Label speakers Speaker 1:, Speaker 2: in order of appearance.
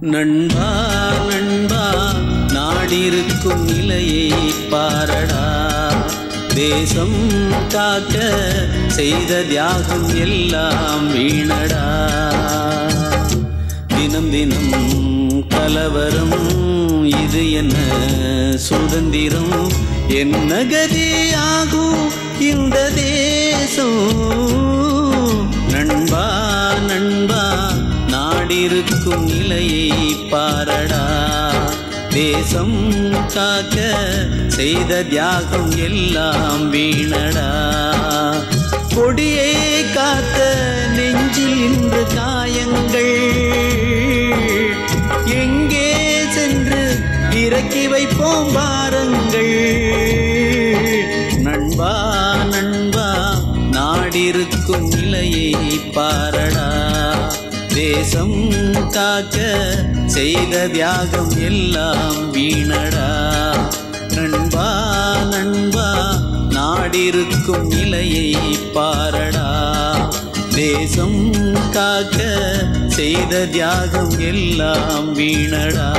Speaker 1: நண்பா நண்பா நாடிருக்கும் நிலையை பாரடா. தேசம் காக்க செய்த தியாகம் எல்லாம் வீணடா. தினம் தினம் கலவரம், இது என்ன சுதந்திரம்? என்ன கதியாகும் இந்த தேசம்? நண்பா நண்பா நாடிருக்கும் நிலையை பாரடா. தேசம் காக்க செய்த தியாகம் எல்லாம் வீணடா. கொடியை காத்த நெஞ்சில் இன்று காயங்கள் எங்கே சென்று இறக்கி வைப்போம் பாருங்கள். நண்பா நண்பா நாடிருக்கும் நிலையை பாரடா. தேசம் காக்க செய்த தியாகம் எல்லாம் வீணடா. நண்பா நண்பா நாடிருக்கும் நிலையை பாரடா. தேசம் காக்க செய்த தியாகம் எல்லாம் வீணடா.